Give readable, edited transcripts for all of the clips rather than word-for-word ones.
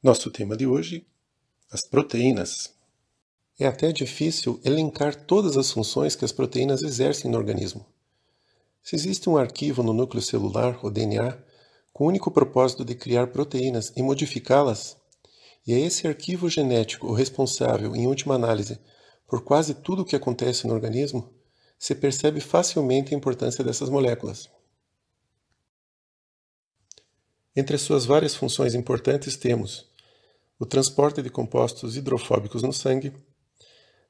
Nosso tema de hoje, as proteínas. É até difícil elencar todas as funções que as proteínas exercem no organismo. Se existe um arquivo no núcleo celular, o DNA, com o único propósito de criar proteínas e modificá-las, e é esse arquivo genético o responsável, em última análise, por quase tudo o que acontece no organismo, se percebe facilmente a importância dessas moléculas. Entre as suas várias funções importantes temos o transporte de compostos hidrofóbicos no sangue,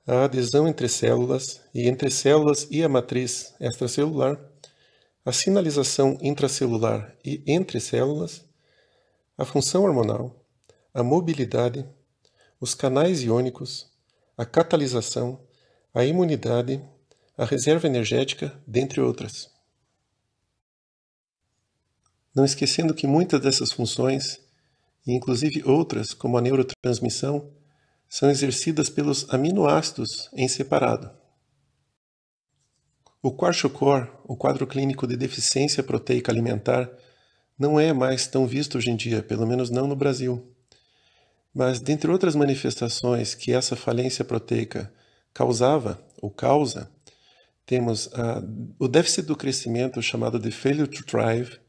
a adesão entre células e a matriz extracelular, a sinalização intracelular e entre células, a função hormonal, a mobilidade, os canais iônicos, a catalisação, a imunidade, a reserva energética, dentre outras. Não esquecendo que muitas dessas funções, e inclusive outras, como a neurotransmissão, são exercidas pelos aminoácidos em separado. O Kwashiorkor, o quadro clínico de deficiência proteica alimentar, não é mais tão visto hoje em dia, pelo menos não no Brasil. Mas, dentre outras manifestações que essa falência proteica causava ou causa, temos o déficit do crescimento, chamado de failure to thrive,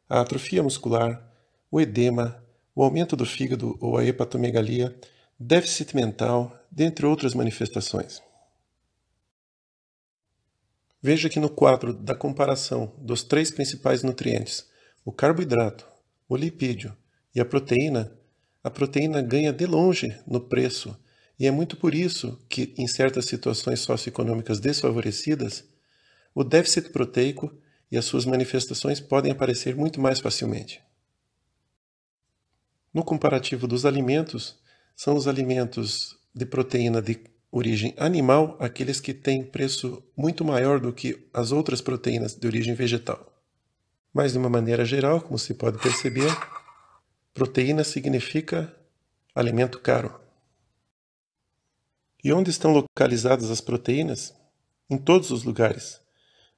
a atrofia muscular, o edema, o aumento do fígado ou a hepatomegalia, déficit mental, dentre outras manifestações. Veja que no quadro da comparação dos três principais nutrientes, o carboidrato, o lipídio e a proteína ganha de longe no preço, e é muito por isso que, em certas situações socioeconômicas desfavorecidas, o déficit proteico e as suas manifestações podem aparecer muito mais facilmente. No comparativo dos alimentos, são os alimentos de proteína de origem animal aqueles que têm preço muito maior do que as outras proteínas de origem vegetal. Mas, de uma maneira geral, como se pode perceber, proteína significa alimento caro. E onde estão localizadas as proteínas? Em todos os lugares.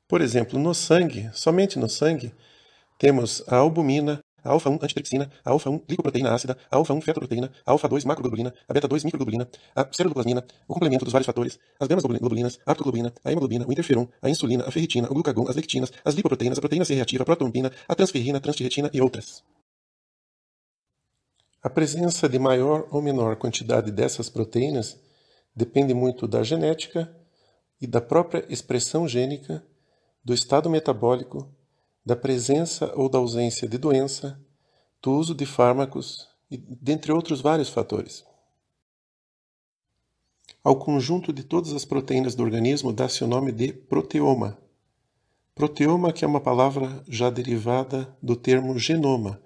Por exemplo, no sangue, somente no sangue, temos a albumina, a alfa-1 antitrypsina, a alfa-1 glicoproteína ácida, a alfa-1 fetoproteína, a alfa-2 macroglobulina, a beta-2 microglobulina, a ceruloplasmina, o complemento dos vários fatores, as gamas-globulinas, a aptoglobina, a hemoglobina, o interferon, a insulina, a ferritina, o glucagon, as lectinas, as lipoproteínas, a proteína C-reativa, a protrombina, a transferrina, a transtirretina e outras. A presença de maior ou menor quantidade dessas proteínas depende muito da genética e da própria expressão gênica, do estado metabólico, da presença ou da ausência de doença, do uso de fármacos e dentre outros vários fatores. Ao conjunto de todas as proteínas do organismo dá-se o nome de proteoma. Proteoma, que é uma palavra já derivada do termo genoma,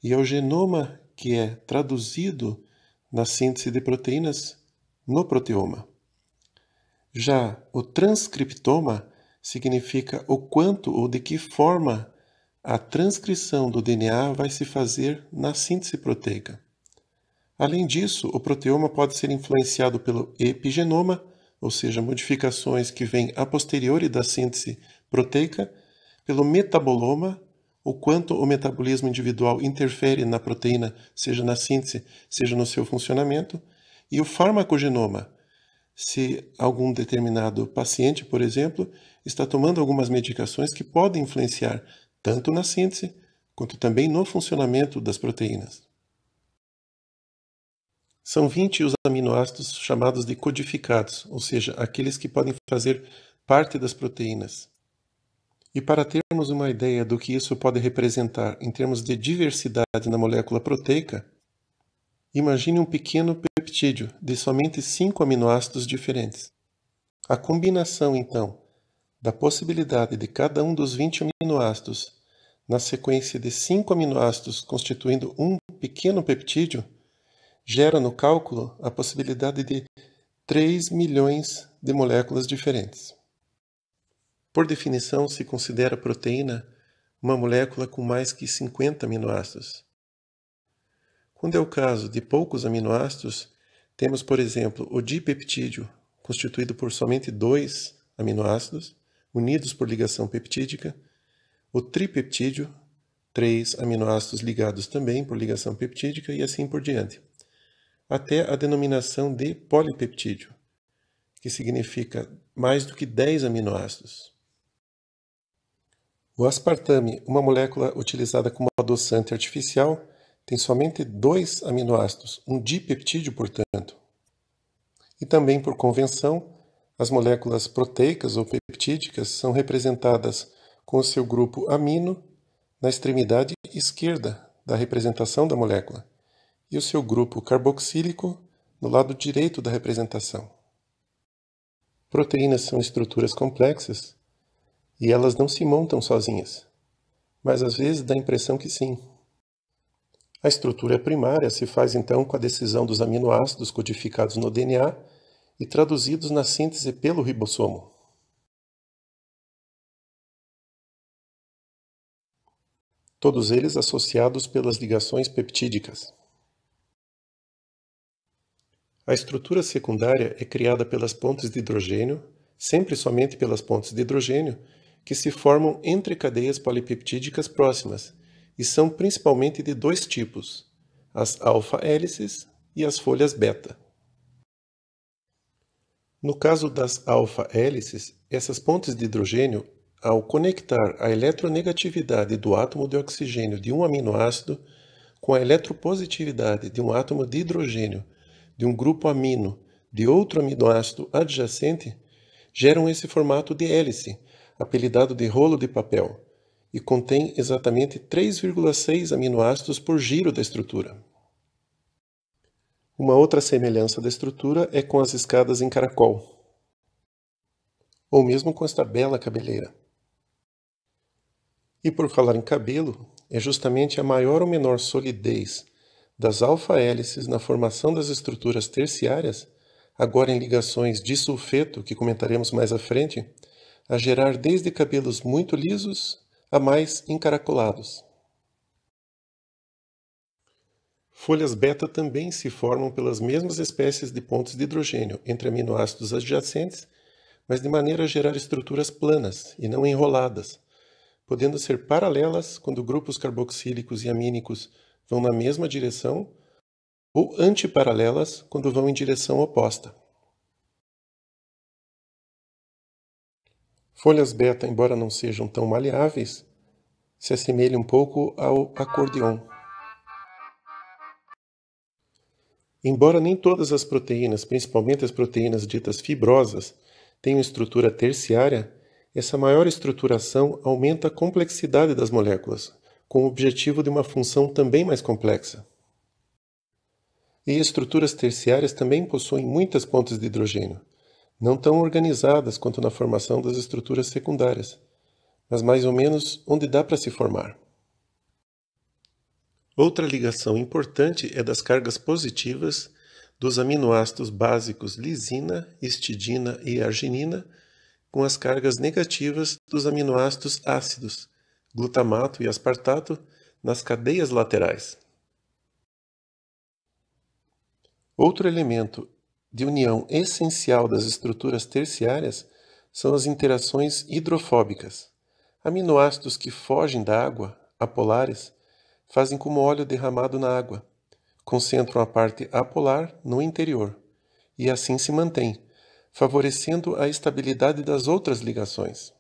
e é o genoma que é traduzido na síntese de proteínas no proteoma. Já o transcriptoma significa o quanto ou de que forma a transcrição do DNA vai se fazer na síntese proteica. Além disso, o proteoma pode ser influenciado pelo epigenoma, ou seja, modificações que vêm a posteriori da síntese proteica, pelo metaboloma, o quanto o metabolismo individual interfere na proteína, seja na síntese, seja no seu funcionamento, e o farmacogenoma, se algum determinado paciente, por exemplo, está tomando algumas medicações que podem influenciar tanto na síntese, quanto também no funcionamento das proteínas. São 20 os aminoácidos chamados de codificados, ou seja, aqueles que podem fazer parte das proteínas. E para termos uma ideia do que isso pode representar em termos de diversidade na molécula proteica, imagine um pequeno peptídeo de somente 5 aminoácidos diferentes. A combinação, então, da possibilidade de cada um dos 20 aminoácidos na sequência de 5 aminoácidos constituindo um pequeno peptídeo gera no cálculo a possibilidade de 3 milhões de moléculas diferentes. Por definição, se considera a proteína uma molécula com mais que 50 aminoácidos. Quando é o caso de poucos aminoácidos, temos, por exemplo, o dipeptídeo, constituído por somente 2 aminoácidos, unidos por ligação peptídica, o tripeptídeo, 3 aminoácidos ligados também por ligação peptídica e assim por diante, até a denominação de polipeptídeo, que significa mais do que 10 aminoácidos. O aspartame, uma molécula utilizada como adoçante artificial, tem somente 2 aminoácidos, um dipeptídeo, portanto. E também, por convenção, as moléculas proteicas ou peptídicas são representadas com o seu grupo amino na extremidade esquerda da representação da molécula e o seu grupo carboxílico no lado direito da representação. Proteínas são estruturas complexas e elas não se montam sozinhas, mas às vezes dá a impressão que sim. A estrutura primária se faz então com a decisão dos aminoácidos codificados no DNA e traduzidos na síntese pelo ribossomo. Todos eles associados pelas ligações peptídicas. A estrutura secundária é criada pelas pontes de hidrogênio, sempre somente pelas pontes de hidrogênio, que se formam entre cadeias polipeptídicas próximas, e são principalmente de 2 tipos, as alfa-hélices e as folhas beta. No caso das alfa-hélices, essas pontes de hidrogênio, ao conectar a eletronegatividade do átomo de oxigênio de um aminoácido com a eletropositividade de um átomo de hidrogênio de um grupo amino de outro aminoácido adjacente, geram esse formato de hélice, apelidado de rolo de papel, e contém exatamente 3,6 aminoácidos por giro da estrutura. Uma outra semelhança da estrutura é com as escadas em caracol, ou mesmo com esta bela cabeleira. E por falar em cabelo, é justamente a maior ou menor solidez das alfa-hélices na formação das estruturas terciárias, agora em ligações disulfeto, que comentaremos mais à frente, a gerar desde cabelos muito lisos a mais encaracolados. Folhas beta também se formam pelas mesmas espécies de pontes de hidrogênio entre aminoácidos adjacentes, mas de maneira a gerar estruturas planas e não enroladas, podendo ser paralelas quando grupos carboxílicos e amínicos vão na mesma direção, ou antiparalelas quando vão em direção oposta. Folhas beta, embora não sejam tão maleáveis, se assemelham um pouco ao acordeon. Embora nem todas as proteínas, principalmente as proteínas ditas fibrosas, tenham estrutura terciária, essa maior estruturação aumenta a complexidade das moléculas, com o objetivo de uma função também mais complexa. E estruturas terciárias também possuem muitas pontes de hidrogênio, não tão organizadas quanto na formação das estruturas secundárias, mas mais ou menos onde dá para se formar. Outra ligação importante é das cargas positivas dos aminoácidos básicos lisina, histidina e arginina, com as cargas negativas dos aminoácidos ácidos, glutamato e aspartato, nas cadeias laterais. Outro elemento de união essencial das estruturas terciárias são as interações hidrofóbicas. Aminoácidos que fogem da água, apolares, fazem como óleo derramado na água, concentram a parte apolar no interior, e assim se mantém, favorecendo a estabilidade das outras ligações.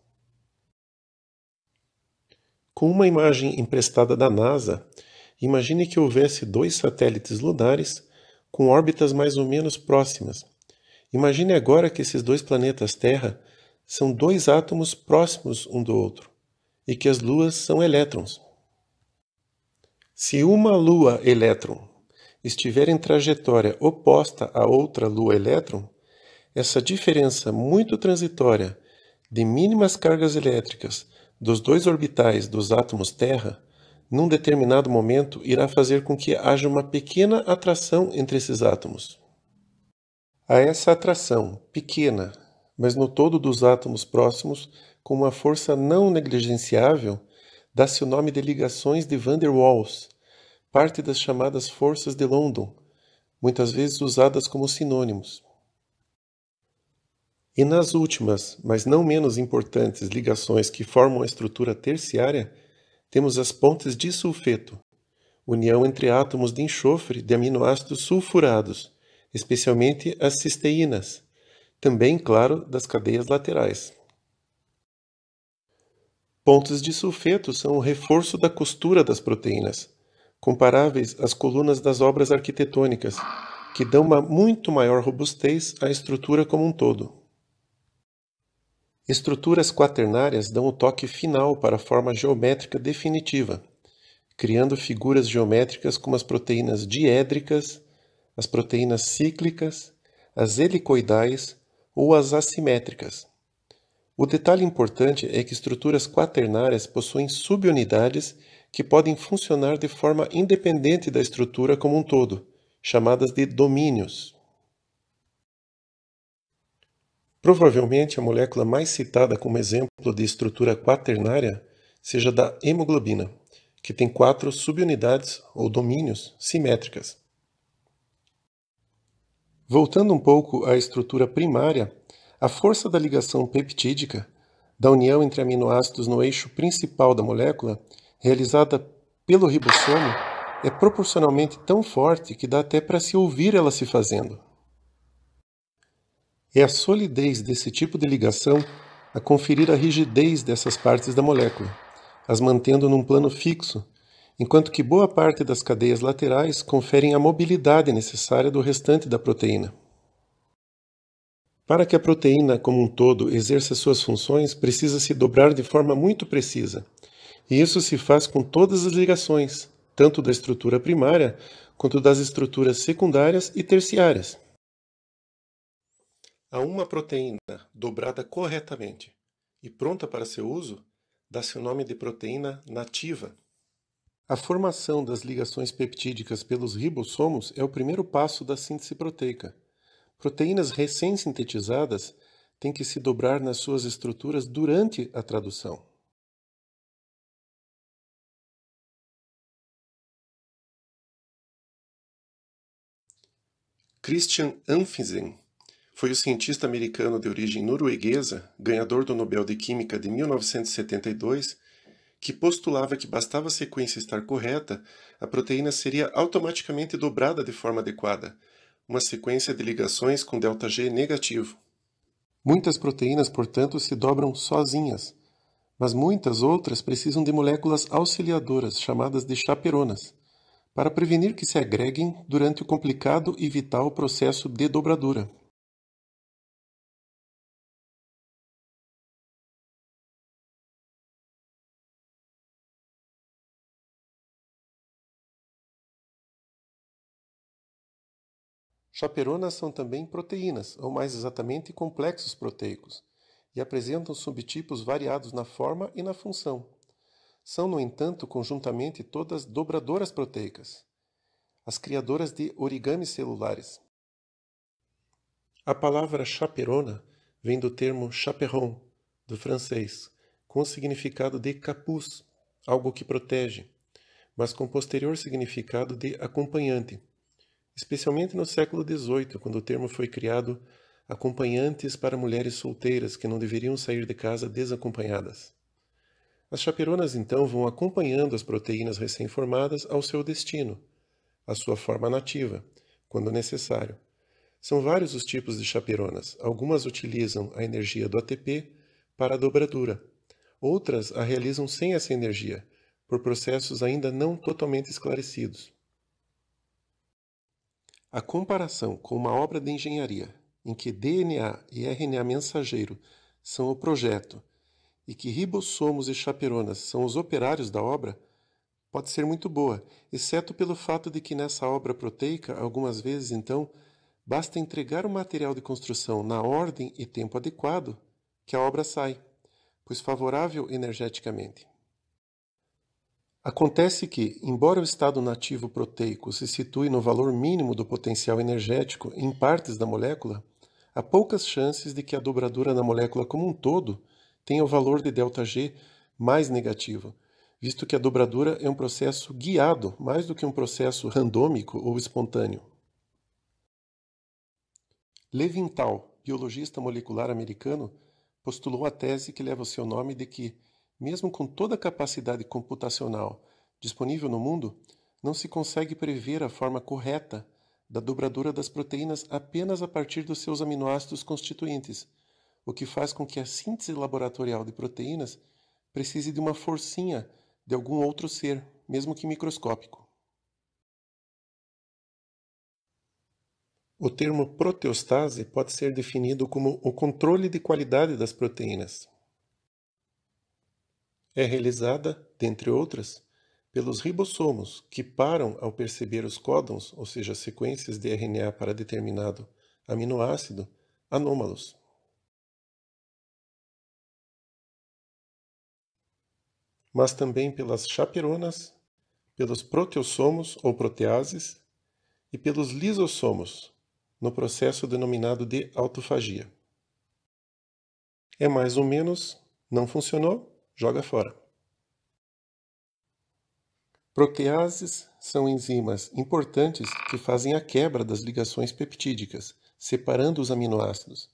Com uma imagem emprestada da NASA, imagine que houvesse 2 satélites lunares com órbitas mais ou menos próximas. Imagine agora que esses 2 planetas Terra são 2 átomos próximos um do outro, e que as luas são elétrons. Se uma lua elétron estiver em trajetória oposta a outra lua elétron, essa diferença muito transitória de mínimas cargas elétricas dos 2 orbitais dos átomos Terra, num determinado momento irá fazer com que haja uma pequena atração entre esses átomos. A essa atração, pequena, mas no todo dos átomos próximos, com uma força não negligenciável, dá-se o nome de ligações de Van der Waals, parte das chamadas forças de London, muitas vezes usadas como sinônimos. E nas últimas, mas não menos importantes ligações que formam a estrutura terciária, temos as pontes disulfeto, união entre átomos de enxofre de aminoácidos sulfurados, especialmente as cisteínas, também, claro, das cadeias laterais. Pontes de sulfeto são o reforço da costura das proteínas, comparáveis às colunas das obras arquitetônicas, que dão uma muito maior robustez à estrutura como um todo. Estruturas quaternárias dão o toque final para a forma geométrica definitiva, criando figuras geométricas como as proteínas diédricas, as proteínas cíclicas, as helicoidais ou as assimétricas. O detalhe importante é que estruturas quaternárias possuem subunidades que podem funcionar de forma independente da estrutura como um todo, chamadas de domínios. Provavelmente a molécula mais citada como exemplo de estrutura quaternária seja da hemoglobina, que tem 4 subunidades ou domínios simétricas. Voltando um pouco à estrutura primária, a força da ligação peptídica, da união entre aminoácidos no eixo principal da molécula, realizada pelo ribossomo, é proporcionalmente tão forte que dá até para se ouvir ela se fazendo. É a solidez desse tipo de ligação a conferir a rigidez dessas partes da molécula, as mantendo num plano fixo, enquanto que boa parte das cadeias laterais conferem a mobilidade necessária do restante da proteína. Para que a proteína como um todo exerça suas funções, precisa se dobrar de forma muito precisa, e isso se faz com todas as ligações, tanto da estrutura primária quanto das estruturas secundárias e terciárias. A uma proteína dobrada corretamente e pronta para seu uso, dá-se o nome de proteína nativa. A formação das ligações peptídicas pelos ribossomos é o primeiro passo da síntese proteica. Proteínas recém-sintetizadas têm que se dobrar nas suas estruturas durante a tradução. Christian Amundsen foi o cientista americano de origem norueguesa, ganhador do Nobel de Química de 1972, que postulava que bastava a sequência estar correta, a proteína seria automaticamente dobrada de forma adequada, uma sequência de ligações com ΔG negativo. Muitas proteínas, portanto, se dobram sozinhas, mas muitas outras precisam de moléculas auxiliadoras, chamadas de chaperonas, para prevenir que se agreguem durante o complicado e vital processo de dobradura. Chaperonas são também proteínas, ou mais exatamente complexos proteicos, e apresentam subtipos variados na forma e na função. São, no entanto, conjuntamente todas dobradoras proteicas, as criadoras de origamis celulares. A palavra chaperona vem do termo chaperon, do francês, com o significado de capuz, algo que protege, mas com posterior significado de acompanhante, especialmente no século XVIII, quando o termo foi criado acompanhantes para mulheres solteiras que não deveriam sair de casa desacompanhadas. As chaperonas então vão acompanhando as proteínas recém-formadas ao seu destino, à sua forma nativa, quando necessário. São vários os tipos de chaperonas. Algumas utilizam a energia do ATP para a dobradura. Outras a realizam sem essa energia, por processos ainda não totalmente esclarecidos. A comparação com uma obra de engenharia, em que DNA e RNA mensageiro são o projeto e que ribossomos e chaperonas são os operários da obra, pode ser muito boa, exceto pelo fato de que nessa obra proteica, algumas vezes, então, basta entregar o material de construção na ordem e tempo adequado que a obra sai, pois favorável energeticamente. Acontece que, embora o estado nativo proteico se situe no valor mínimo do potencial energético em partes da molécula, há poucas chances de que a dobradura na molécula como um todo tenha o valor de ΔG mais negativo, visto que a dobradura é um processo guiado mais do que um processo randômico ou espontâneo. Levinthal, biologista molecular americano, postulou a tese que leva o seu nome de que, mesmo com toda a capacidade computacional disponível no mundo, não se consegue prever a forma correta da dobradura das proteínas apenas a partir dos seus aminoácidos constituintes, o que faz com que a síntese laboratorial de proteínas precise de uma forcinha de algum outro ser, mesmo que microscópico. O termo proteostase pode ser definido como o controle de qualidade das proteínas. É realizada, dentre outras, pelos ribossomos, que param ao perceber os códons, ou seja, sequências de RNA para determinado aminoácido, anômalos. Mas também pelas chaperonas, pelos proteossomos ou proteases e pelos lisossomos, no processo denominado de autofagia. É mais ou menos, não funcionou, joga fora. Proteases são enzimas importantes que fazem a quebra das ligações peptídicas, separando os aminoácidos.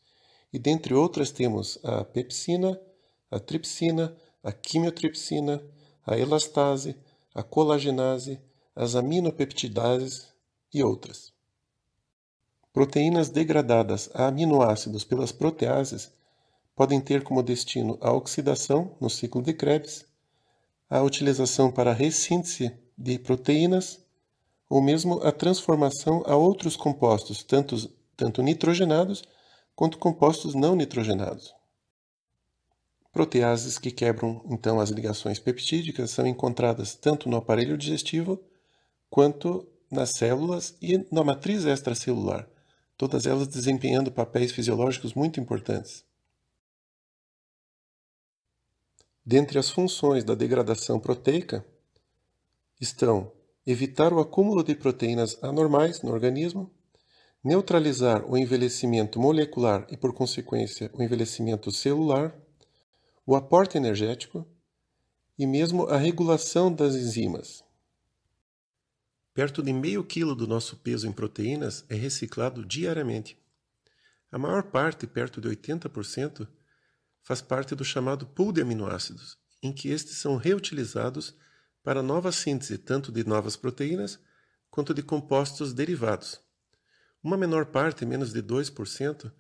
E dentre outras temos a pepsina, a tripsina, a quimiotripsina, a elastase, a colagenase, as aminopeptidases e outras. Proteínas degradadas a aminoácidos pelas proteases podem ter como destino a oxidação no ciclo de Krebs, a utilização para a ressíntese de proteínas ou mesmo a transformação a outros compostos, tanto nitrogenados quanto compostos não nitrogenados. Proteases que quebram, então, as ligações peptídicas são encontradas tanto no aparelho digestivo quanto nas células e na matriz extracelular, todas elas desempenhando papéis fisiológicos muito importantes. Dentre as funções da degradação proteica estão evitar o acúmulo de proteínas anormais no organismo, neutralizar o envelhecimento molecular e, por consequência, o envelhecimento celular, o aporte energético e mesmo a regulação das enzimas. Perto de meio quilo do nosso peso em proteínas é reciclado diariamente. A maior parte, perto de 80%, faz parte do chamado pool de aminoácidos, em que estes são reutilizados para nova síntese tanto de novas proteínas quanto de compostos derivados. Uma menor parte, menos de 2%,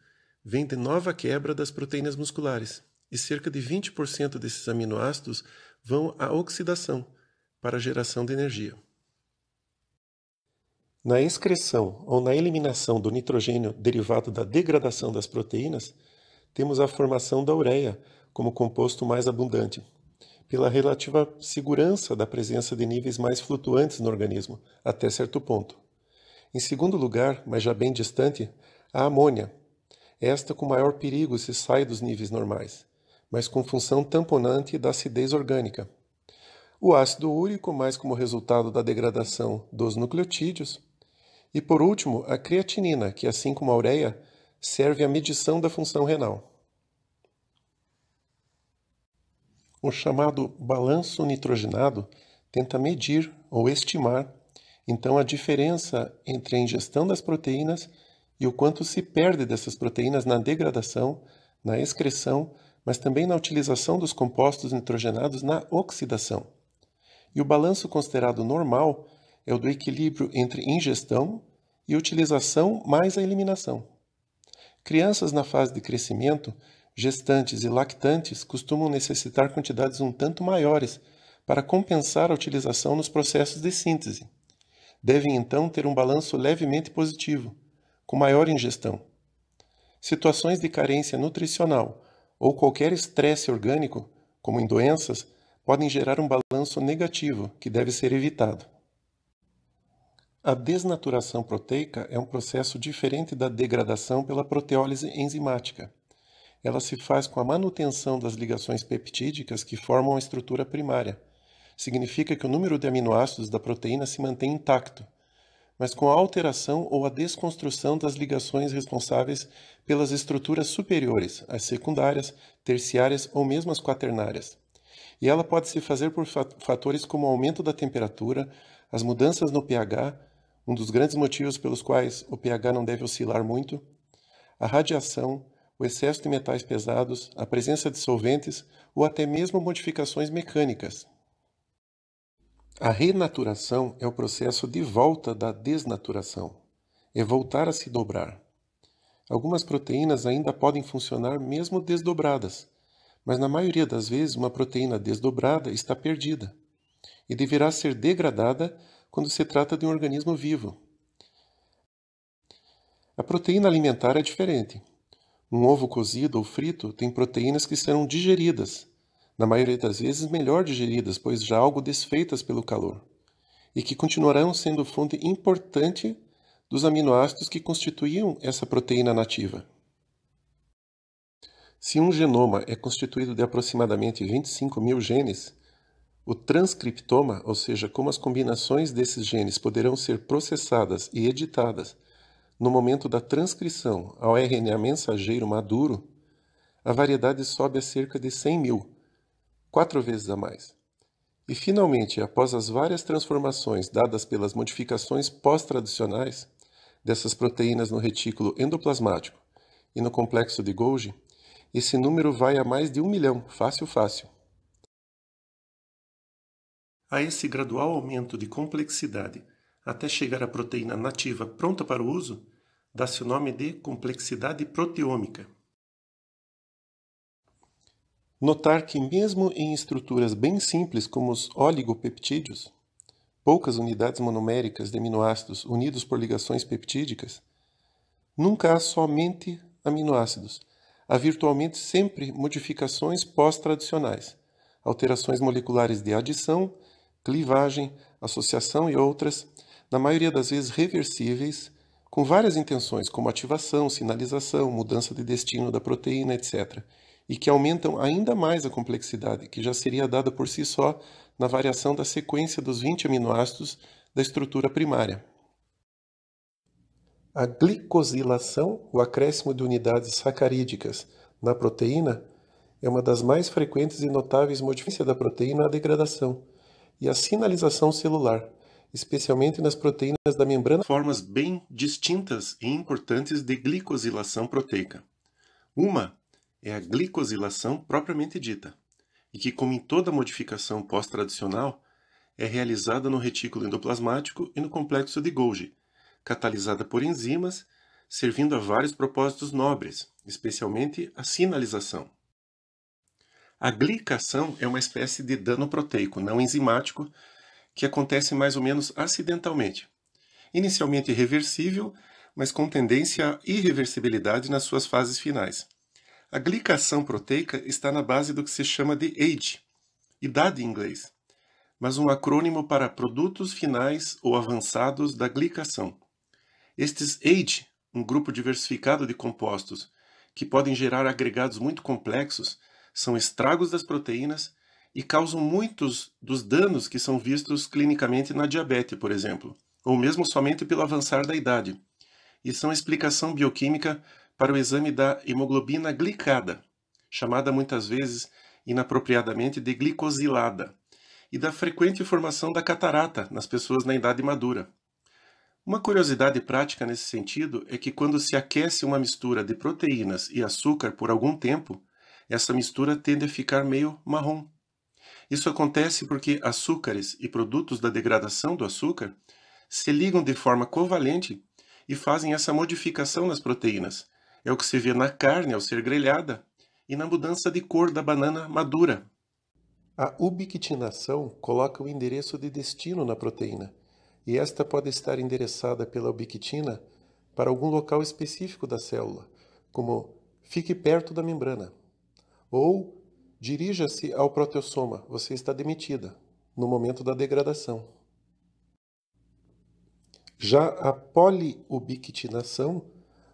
vem de nova quebra das proteínas musculares, e cerca de 20% desses aminoácidos vão à oxidação, para a geração de energia. Na excreção ou na eliminação do nitrogênio derivado da degradação das proteínas, temos a formação da ureia como composto mais abundante, pela relativa segurança da presença de níveis mais flutuantes no organismo, até certo ponto. Em segundo lugar, mas já bem distante, a amônia. Esta com maior perigo se sai dos níveis normais, mas com função tamponante da acidez orgânica. O ácido úrico, mais como resultado da degradação dos nucleotídeos. E por último, a creatinina, que assim como a ureia, serve à medição da função renal. O chamado balanço nitrogenado tenta medir ou estimar, então, a diferença entre a ingestão das proteínas e o quanto se perde dessas proteínas na degradação, na excreção, mas também na utilização dos compostos nitrogenados na oxidação. E o balanço considerado normal é o do equilíbrio entre ingestão e utilização mais a eliminação. Crianças na fase de crescimento, gestantes e lactantes costumam necessitar quantidades um tanto maiores para compensar a utilização nos processos de síntese. Devem então ter um balanço levemente positivo, com maior ingestão. Situações de carência nutricional ou qualquer estresse orgânico, como em doenças, podem gerar um balanço negativo que deve ser evitado. A desnaturação proteica é um processo diferente da degradação pela proteólise enzimática. Ela se faz com a manutenção das ligações peptídicas que formam a estrutura primária. Significa que o número de aminoácidos da proteína se mantém intacto, mas com a alteração ou a desconstrução das ligações responsáveis pelas estruturas superiores, as secundárias, terciárias ou mesmo as quaternárias. E ela pode se fazer por fatores como o aumento da temperatura, as mudanças no pH, um dos grandes motivos pelos quais o pH não deve oscilar muito, a radiação, o excesso de metais pesados, a presença de solventes ou até mesmo modificações mecânicas. A renaturação é o processo de volta da desnaturação. É voltar a se dobrar. Algumas proteínas ainda podem funcionar mesmo desdobradas, mas na maioria das vezes uma proteína desdobrada está perdida e deverá ser degradada quando se trata de um organismo vivo. A proteína alimentar é diferente. Um ovo cozido ou frito tem proteínas que serão digeridas, na maioria das vezes melhor digeridas, pois já algo desfeitas pelo calor, e que continuarão sendo fonte importante dos aminoácidos que constituíam essa proteína nativa. Se um genoma é constituído de aproximadamente 25.000 genes, o transcriptoma, ou seja, como as combinações desses genes poderão ser processadas e editadas no momento da transcrição ao RNA mensageiro maduro, a variedade sobe a cerca de 100.000, 4 vezes a mais. E, finalmente, após as várias transformações dadas pelas modificações pós-traducionais dessas proteínas no retículo endoplasmático e no complexo de Golgi, esse número vai a mais de 1 milhão, fácil. A esse gradual aumento de complexidade até chegar à proteína nativa pronta para o uso, dá-se o nome de complexidade proteômica. Notar que mesmo em estruturas bem simples como os oligopeptídeos, poucas unidades monoméricas de aminoácidos unidos por ligações peptídicas, nunca há somente aminoácidos. Há virtualmente sempre modificações pós-traducionais, alterações moleculares de adição, clivagem, associação e outras, na maioria das vezes reversíveis, com várias intenções, como ativação, sinalização, mudança de destino da proteína, etc., e que aumentam ainda mais a complexidade, que já seria dada por si só na variação da sequência dos 20 aminoácidos da estrutura primária. A glicosilação, o acréscimo de unidades sacarídicas na proteína, é uma das mais frequentes e notáveis modificações da proteína à degradação, e a sinalização celular, especialmente nas proteínas da membrana. Formas bem distintas e importantes de glicosilação proteica. Uma é a glicosilação propriamente dita, e que, como em toda modificação pós-traducional, é realizada no retículo endoplasmático e no complexo de Golgi, catalisada por enzimas, servindo a vários propósitos nobres, especialmente a sinalização. A glicação é uma espécie de dano proteico não enzimático que acontece mais ou menos acidentalmente, inicialmente irreversível, mas com tendência à irreversibilidade nas suas fases finais. A glicação proteica está na base do que se chama de age, idade em inglês, mas um acrônimo para produtos finais ou avançados da glicação. Estes age, um grupo diversificado de compostos que podem gerar agregados muito complexos, são estragos das proteínas e causam muitos dos danos que são vistos clinicamente na diabetes, por exemplo, ou mesmo somente pelo avançar da idade, e são explicação bioquímica para o exame da hemoglobina glicada, chamada muitas vezes inapropriadamente de glicosilada, e da frequente formação da catarata nas pessoas na idade madura. Uma curiosidade prática nesse sentido é que quando se aquece uma mistura de proteínas e açúcar por algum tempo, essa mistura tende a ficar meio marrom. Isso acontece porque açúcares e produtos da degradação do açúcar se ligam de forma covalente e fazem essa modificação nas proteínas. É o que se vê na carne ao ser grelhada e na mudança de cor da banana madura. A ubiquitinação coloca o endereço de destino na proteína, e esta pode estar endereçada pela ubiquitina para algum local específico da célula, como fique perto da membrana, ou dirija-se ao proteossoma, você está demitida, no momento da degradação. Já a poliubiquitinação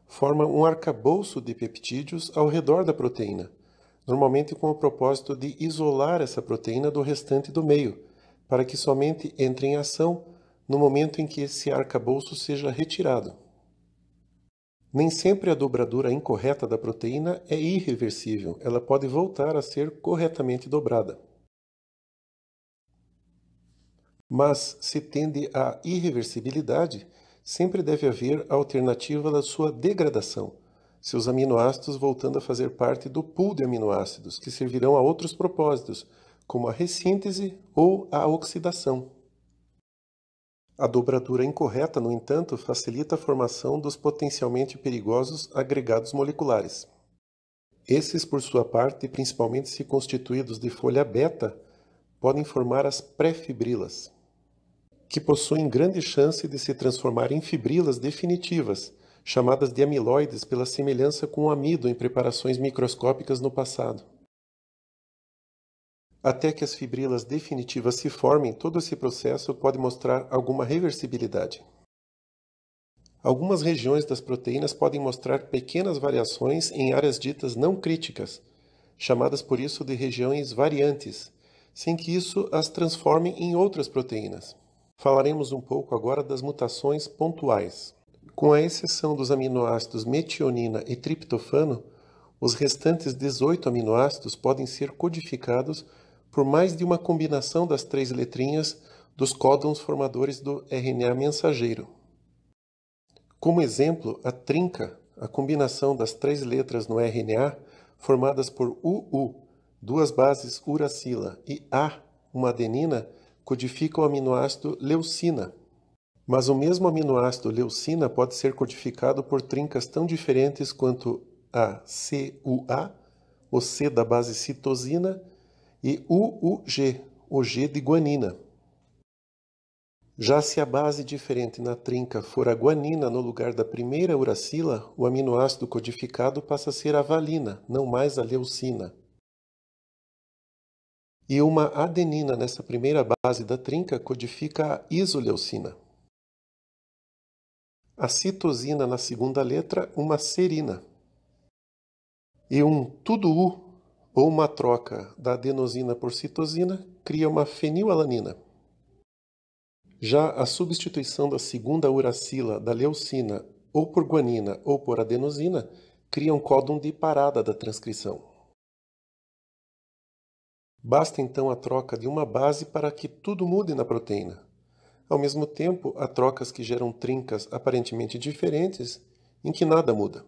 forma um arcabouço de peptídeos ao redor da proteína, normalmente com o propósito de isolar essa proteína do restante do meio, para que somente entre em ação no momento em que esse arcabouço seja retirado. Nem sempre a dobradura incorreta da proteína é irreversível, ela pode voltar a ser corretamente dobrada. Mas, se tende à irreversibilidade, sempre deve haver a alternativa da sua degradação, seus aminoácidos voltando a fazer parte do pool de aminoácidos, que servirão a outros propósitos, como a ressíntese ou a oxidação. A dobradura incorreta, no entanto, facilita a formação dos potencialmente perigosos agregados moleculares. Esses, por sua parte, principalmente se constituídos de folha beta, podem formar as pré-fibrilas, que possuem grande chance de se transformar em fibrilas definitivas, chamadas de amiloides pela semelhança com o amido em preparações microscópicas no passado. Até que as fibrilas definitivas se formem, todo esse processo pode mostrar alguma reversibilidade. Algumas regiões das proteínas podem mostrar pequenas variações em áreas ditas não críticas, chamadas por isso de regiões variantes, sem que isso as transforme em outras proteínas. Falaremos um pouco agora das mutações pontuais. Com a exceção dos aminoácidos metionina e triptofano, os restantes 18 aminoácidos podem ser codificados por mais de uma combinação das 3 letrinhas dos códons formadores do RNA mensageiro. Como exemplo, a trinca, a combinação das 3 letras no RNA, formadas por UU, 2 bases uracila, e A, uma adenina, codifica o aminoácido leucina. Mas o mesmo aminoácido leucina pode ser codificado por trincas tão diferentes quanto a CUA, o C da base citosina, e UUG, o G de guanina. Já se a base diferente na trinca for a guanina no lugar da primeira uracila, o aminoácido codificado passa a ser a valina, não mais a leucina. E uma adenina nessa primeira base da trinca codifica a isoleucina. A citosina na segunda letra, uma serina. E um tudo-U, ou uma troca da adenosina por citosina, cria uma fenilalanina. Já a substituição da segunda uracila da leucina ou por guanina ou por adenosina cria um códon de parada da transcrição. Basta então a troca de uma base para que tudo mude na proteína. Ao mesmo tempo, há trocas que geram trincas aparentemente diferentes em que nada muda.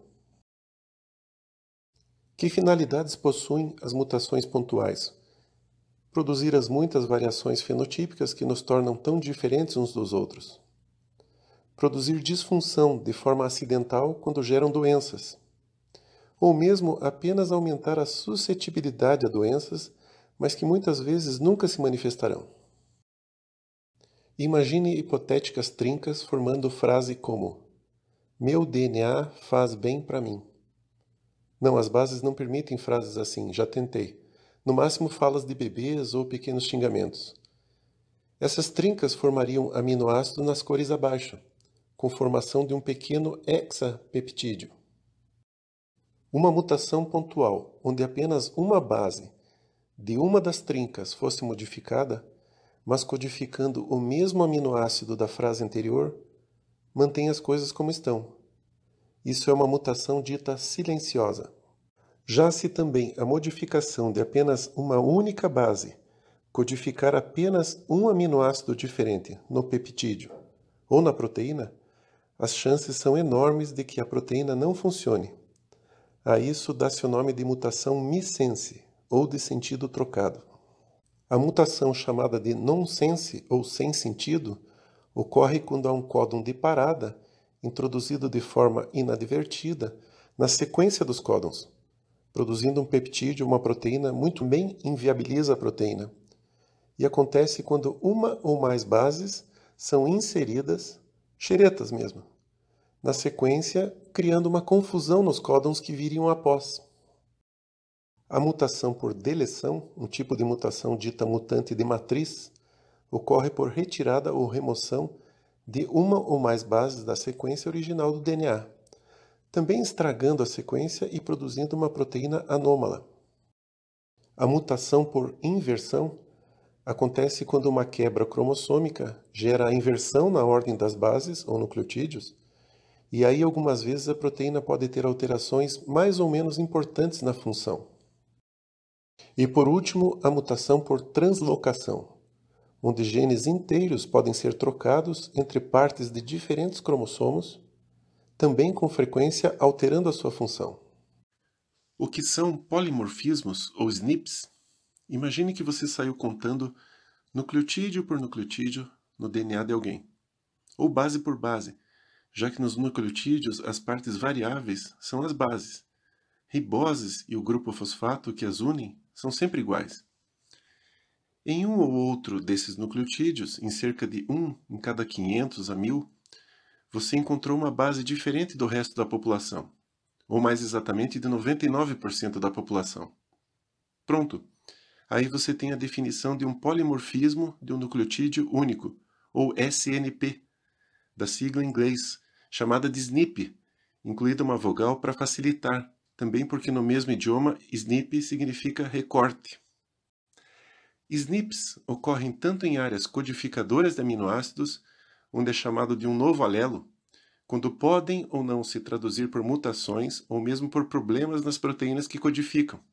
Que finalidades possuem as mutações pontuais? Produzir as muitas variações fenotípicas que nos tornam tão diferentes uns dos outros. Produzir disfunção de forma acidental quando geram doenças. Ou mesmo apenas aumentar a suscetibilidade a doenças, mas que muitas vezes nunca se manifestarão. Imagine hipotéticas trincas formando frase como: meu DNA faz bem para mim. Não, as bases não permitem frases assim, já tentei. No máximo falas de bebês ou pequenos xingamentos. Essas trincas formariam aminoácidos nas cores abaixo, com formação de um pequeno hexapeptídeo. Uma mutação pontual, onde apenas uma base de uma das trincas fosse modificada, mas codificando o mesmo aminoácido da frase anterior, mantém as coisas como estão. Isso é uma mutação dita silenciosa. Já se também a modificação de apenas uma única base codificar apenas um aminoácido diferente no peptídeo ou na proteína, as chances são enormes de que a proteína não funcione. A isso dá-se o nome de mutação missense, ou de sentido trocado. A mutação chamada de nonsense, ou sem sentido, ocorre quando há um códon de parada, introduzido de forma inadvertida, na sequência dos códons, produzindo um peptídeo ou uma proteína muito bem inviabiliza a proteína. E acontece quando uma ou mais bases são inseridas, xeretas mesmo, na sequência, criando uma confusão nos códons que viriam após. A mutação por deleção, um tipo de mutação dita mutante de matriz, ocorre por retirada ou remoção de uma ou mais bases da sequência original do DNA, também estragando a sequência e produzindo uma proteína anômala. A mutação por inversão acontece quando uma quebra cromossômica gera a inversão na ordem das bases ou nucleotídeos, e aí algumas vezes a proteína pode ter alterações mais ou menos importantes na função. E por último, a mutação por translocação, onde genes inteiros podem ser trocados entre partes de diferentes cromossomos, também com frequência alterando a sua função. O que são polimorfismos ou SNPs? Imagine que você saiu contando nucleotídeo por nucleotídeo no DNA de alguém, ou base por base, já que nos nucleotídeos as partes variáveis são as bases. Riboses e o grupo fosfato que as unem são sempre iguais. Em um ou outro desses nucleotídeos, em cerca de 1 em cada 500 a 1000, você encontrou uma base diferente do resto da população, ou mais exatamente de 99% da população. Pronto! Aí você tem a definição de um polimorfismo de um nucleotídeo único, ou SNP, da sigla em inglês, chamada de SNP, incluída uma vogal para facilitar, também porque no mesmo idioma SNP significa recorte. SNPs ocorrem tanto em áreas codificadoras de aminoácidos, onde é chamado de um novo alelo, quando podem ou não se traduzir por mutações ou mesmo por problemas nas proteínas que codificam,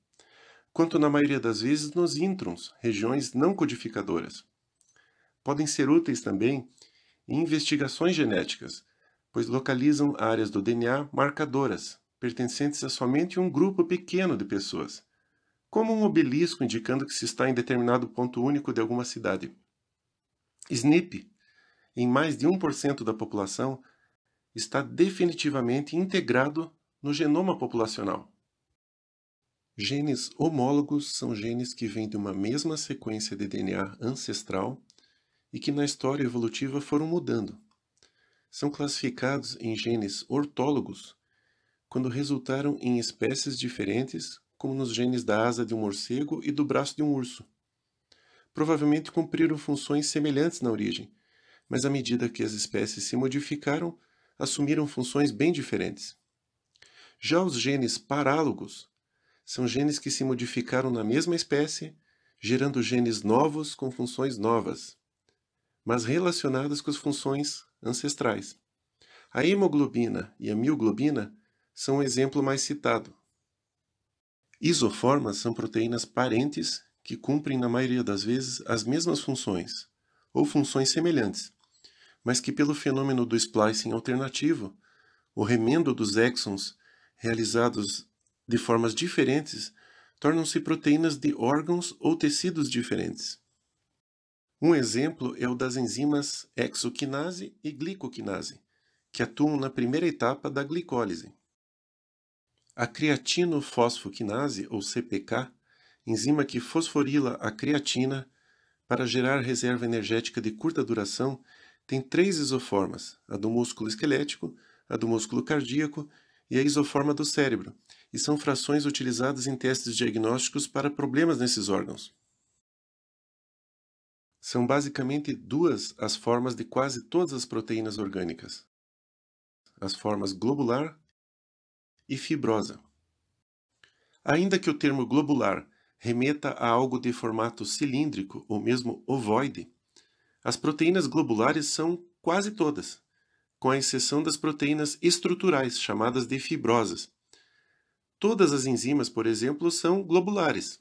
quanto na maioria das vezes nos introns, regiões não codificadoras. Podem ser úteis também em investigações genéticas, pois localizam áreas do DNA marcadoras, pertencentes a somente um grupo pequeno de pessoas, como um obelisco indicando que se está em determinado ponto único de alguma cidade. SNP, em mais de 1% da população, está definitivamente integrado no genoma populacional. Genes homólogos são genes que vêm de uma mesma sequência de DNA ancestral e que na história evolutiva foram mudando. São classificados em genes ortólogos quando resultaram em espécies diferentes, como nos genes da asa de um morcego e do braço de um urso. Provavelmente cumpriram funções semelhantes na origem, mas à medida que as espécies se modificaram, assumiram funções bem diferentes. Já os genes parálogos são genes que se modificaram na mesma espécie, gerando genes novos com funções novas, mas relacionadas com as funções ancestrais. A hemoglobina e a mioglobina são o exemplo mais citado. Isoformas são proteínas parentes que cumprem na maioria das vezes as mesmas funções, ou funções semelhantes, mas que pelo fenômeno do splicing alternativo, o remendo dos exons realizados de formas diferentes, tornam-se proteínas de órgãos ou tecidos diferentes. Um exemplo é o das enzimas hexoquinase e glicoquinase, que atuam na primeira etapa da glicólise. A creatinofosfoquinase, ou CPK, enzima que fosforila a creatina para gerar reserva energética de curta duração, tem 3 isoformas, a do músculo esquelético, a do músculo cardíaco e a isoforma do cérebro, e são frações utilizadas em testes diagnósticos para problemas nesses órgãos. São basicamente 2 as formas de quase todas as proteínas orgânicas: as formas globular e fibrosa. Ainda que o termo globular remeta a algo de formato cilíndrico ou mesmo ovoide, as proteínas globulares são quase todas, com a exceção das proteínas estruturais, chamadas de fibrosas. Todas as enzimas, por exemplo, são globulares.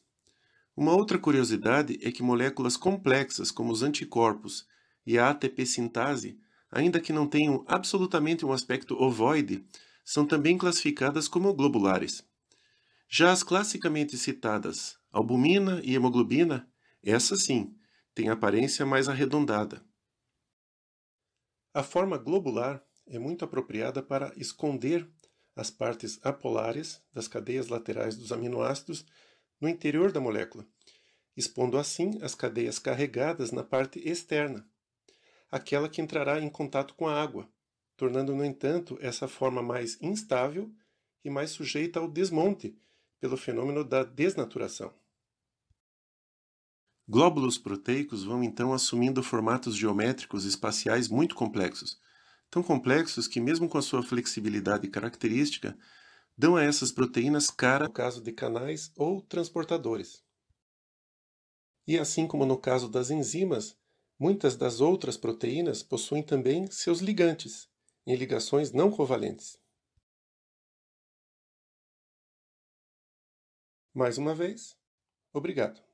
Uma outra curiosidade é que moléculas complexas, como os anticorpos e a ATP sintase, ainda que não tenham absolutamente um aspecto ovoide, são também classificadas como globulares. Já as classicamente citadas albumina e hemoglobina, essas sim, têm aparência mais arredondada. A forma globular é muito apropriada para esconder as partes apolares das cadeias laterais dos aminoácidos no interior da molécula, expondo assim as cadeias carregadas na parte externa, aquela que entrará em contato com a água, tornando, no entanto, essa forma mais instável e mais sujeita ao desmonte pelo fenômeno da desnaturação. Glóbulos proteicos vão então assumindo formatos geométricos espaciais muito complexos, tão complexos que, mesmo com a sua flexibilidade característica, dão a essas proteínas cara no caso de canais ou transportadores. E assim como no caso das enzimas, muitas das outras proteínas possuem também seus ligantes, em ligações não covalentes. Mais uma vez, obrigado.